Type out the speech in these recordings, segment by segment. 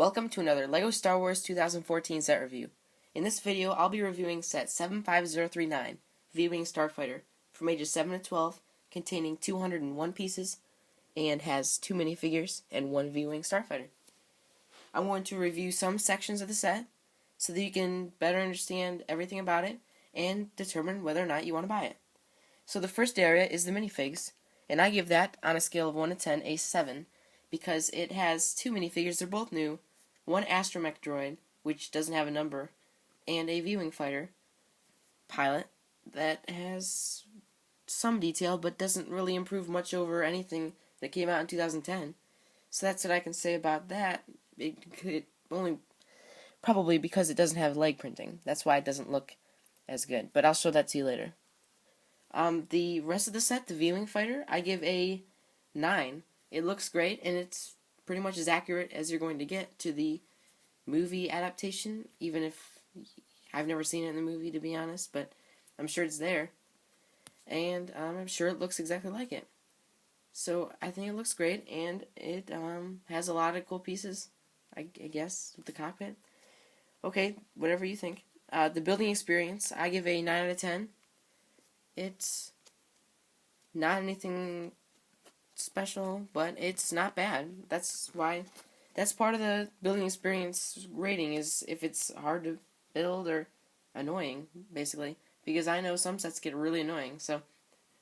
Welcome to another LEGO Star Wars 2014 set review. In this video, I'll be reviewing set 75039, V-Wing Starfighter, from ages 7 to 12, containing 201 pieces, and has 2 minifigures and 1 V-Wing Starfighter. I'm going to review some sections of the set, so that you can better understand everything about it, and determine whether or not you want to buy it. So the first area is the minifigs, and I give that, on a scale of 1 to 10, a 7, because it has 2 minifigures. They're both new, 1 astromech droid, which doesn't have a number, and a V-Wing fighter pilot that has some detail but doesn't really improve much over anything that came out in 2010. So that's what I can say about that. It only probably because it doesn't have leg printing. That's why it doesn't look as good, but I'll show that to you later. The rest of the set, the V-Wing fighter, I give a 9. It looks great, and it's pretty much as accurate as you're going to get to the movie adaptation, even if I've never seen it in the movie, to be honest, but I'm sure it's there, and I'm sure it looks exactly like it. So I think it looks great, and it has a lot of cool pieces, I guess, with the cockpit. Okay, whatever you think. The building experience, I give a 9 out of 10. It's not anything special, but it's not bad. That's part of the building experience rating, is if it's hard to build or annoying, basically. Because I know some sets get really annoying. So,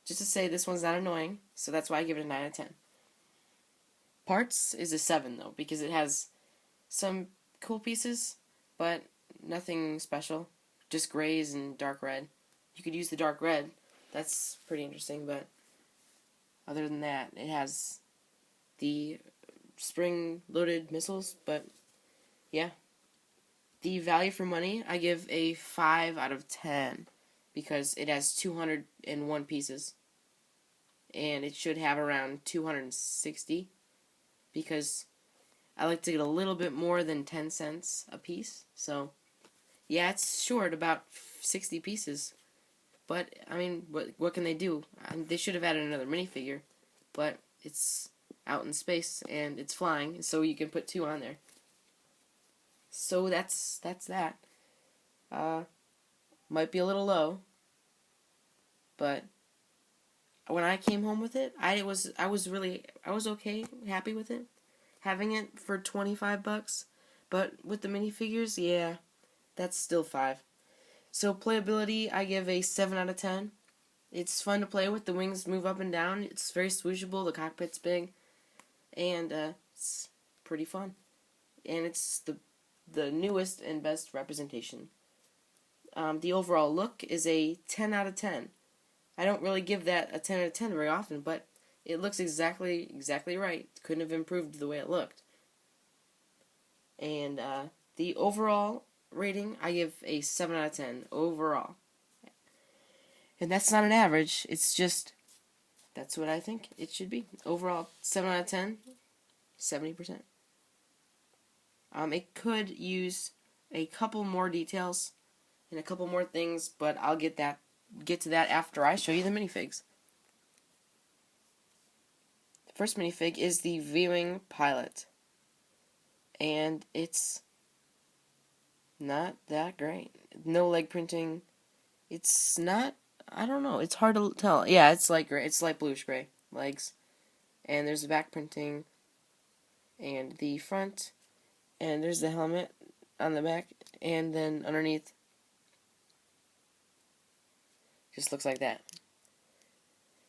just to say, this one's not annoying, so that's why I give it a 9 out of 10. Parts is a 7, though, because it has some cool pieces, but nothing special. Just grays and dark red. You could use the dark red. That's pretty interesting, but other than that, it has the spring-loaded missiles, but yeah. The value for money, I give a 5 out of 10, because it has 201 pieces, and it should have around 260, because I like to get a little bit more than 10 cents a piece, so yeah, it's short about 60 pieces. But, I mean, what can they do? They should have added another minifigure, but it's out in space, and it's flying, so you can put 2 on there. So that's that. Might be a little low, but when I came home with it, I was okay, happy with it, having it for $25. But with the minifigures, yeah, that's still 5. So playability, I give a 7 out of 10. It's fun to play with. The wings move up and down. It's very swooshable. The cockpit's big, and it's pretty fun. And it's the newest and best representation. The overall look is a 10 out of 10. I don't really give that a 10 out of 10 very often, but it looks exactly right. Couldn't have improved the way it looked. And the overall rating, I give a 7 out of 10 overall. And that's not an average, it's just, that's what I think it should be. Overall, 7 out of 10, 70%. It could use a couple more details and a couple more things, but I'll get to that after I show you the minifigs. The first minifig is the V-Wing pilot, and it's not that great. No leg printing. It's not, I don't know, it's hard to tell. Yeah, it's light gray. It's light bluish gray legs. And there's the back printing and the front, and there's the helmet on the back, and then underneath just looks like that.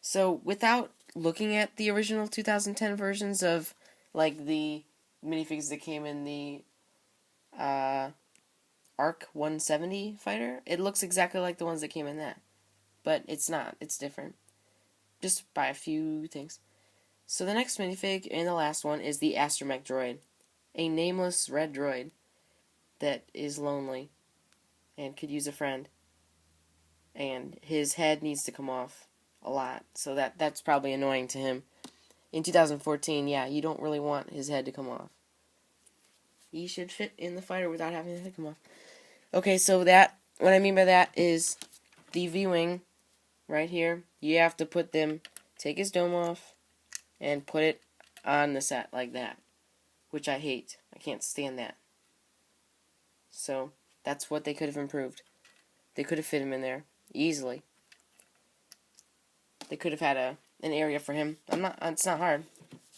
So without looking at the original 2010 versions of like the minifigs that came in the ARC 170 fighter, it looks exactly like the ones that came in that. But it's not. It's different. Just by a few things. So the next minifig, and the last one, is the astromech droid. A nameless red droid that is lonely and could use a friend. And his head needs to come off a lot. So that's probably annoying to him. In 2014, yeah, you don't really want his head to come off. He should fit in the fighter without having the head come off. Okay, so what I mean by that is the V-Wing right here. You have to take his dome off and put it on the set like that. which I hate. I can't stand that. So that's what they could have improved. They could have fit him in there easily. They could have had an area for him. It's not hard.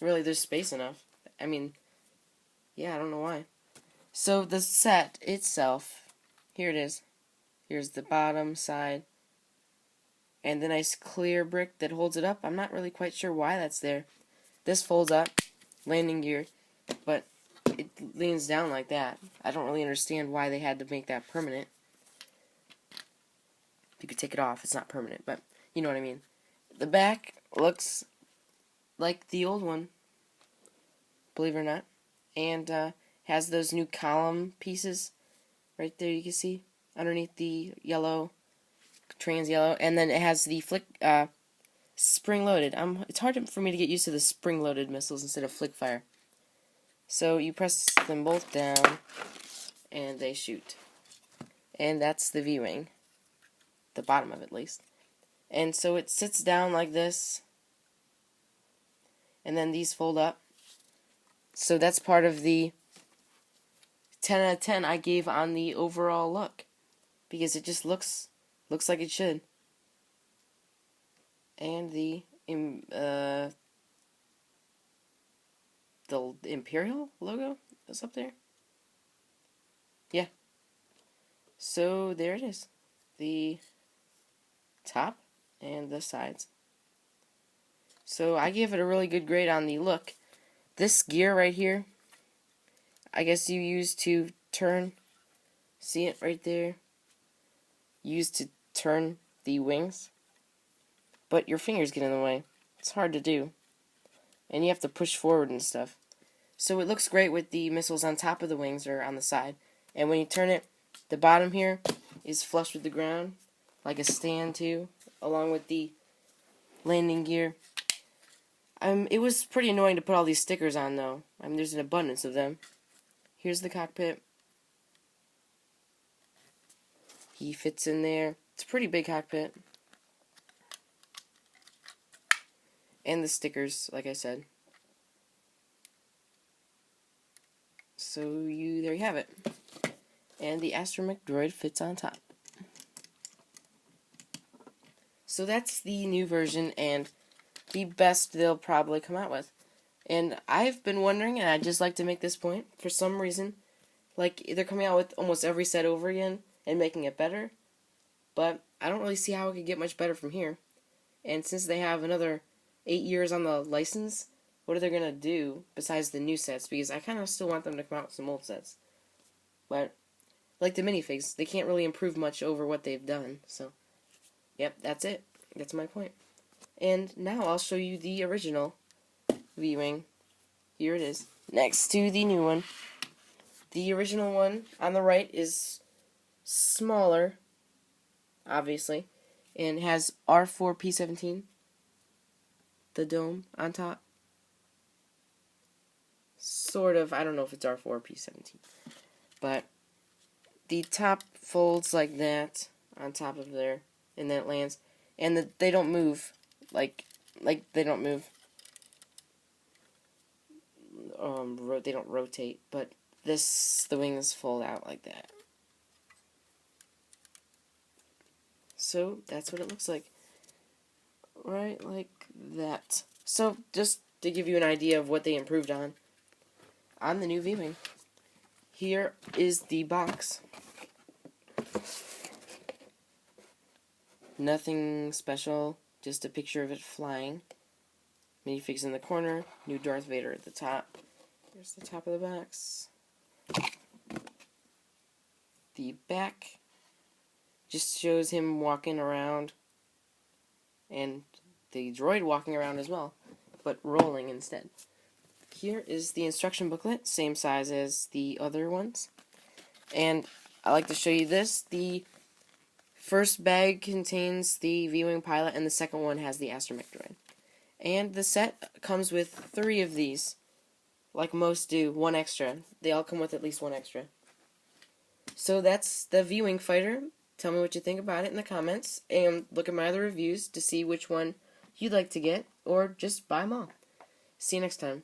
Really, there's space enough. I mean, yeah, I don't know why. So the set itself, here it is. Here's the bottom side. And the nice clear brick that holds it up. I'm not really quite sure why that's there. This folds up, landing gear, but it leans down like that. I don't really understand why they had to make that permanent. You could take it off, it's not permanent, but you know what I mean. The back looks like the old one, believe it or not, and has those new column pieces right there you can see underneath the yellow, trans yellow, and then it has the spring-loaded. It's hard for me to get used to the spring-loaded missiles instead of flick fire. So you press them both down, and they shoot. And that's the V-wing. The bottom of it, at least. And so it sits down like this, and then these fold up. So that's part of the 10 out of 10 I gave on the overall look, because it just looks like it should. And the Imperial logo is up there. Yeah. So there it is. The top and the sides. So I give it a really good grade on the look. This gear right here, I guess you use to turn, see it right there? Used to turn the wings, but your fingers get in the way. It's hard to do, and you have to push forward and stuff. So it looks great with the missiles on top of the wings or on the side, and when you turn it, the bottom here is flush with the ground, like a stand too, along with the landing gear. It was pretty annoying to put all these stickers on though. There's an abundance of them. Here's the cockpit. He fits in there. It's a pretty big cockpit. And the stickers, like I said. So there you have it. And the astromech droid fits on top. So that's the new version and the best they'll probably come out with. And I've been wondering, and I'd just like to make this point, for some reason, like they're coming out with almost every set over again and making it better, but I don't really see how it could get much better from here. And since they have another 8 years on the license, what are they going to do besides the new sets? Because I kind of still want them to come out with some old sets. But, like the Minifigs, they can't really improve much over what they've done. So, yep, that's it. That's my point. And now I'll show you the original V-Wing. Here it is. Next to the new one. The original one on the right is smaller, obviously, and has R4P17, the dome on top. Sort of, I don't know if it's R4P17, but the top folds like that on top of there, and then it lands, and they don't move, like they don't move. They don't rotate, but the wings fold out like that. So that's what it looks like. Right like that. So just to give you an idea of what they improved on the new V-Wing. Here is the box. Nothing special, just a picture of it flying. Minifigs in the corner, new Darth Vader at the top. Here's the top of the box. The back just shows him walking around, and the droid walking around as well, but rolling instead. Here is the instruction booklet, same size as the other ones. And I like to show you this. The first bag contains the V-Wing pilot, and the second one has the astromech droid. And the set comes with 3 of these, like most do, 1 extra. They all come with at least 1 extra. So that's the V-Wing fighter. Tell me what you think about it in the comments, and look at my other reviews to see which one you'd like to get, or just buy them all. See you next time.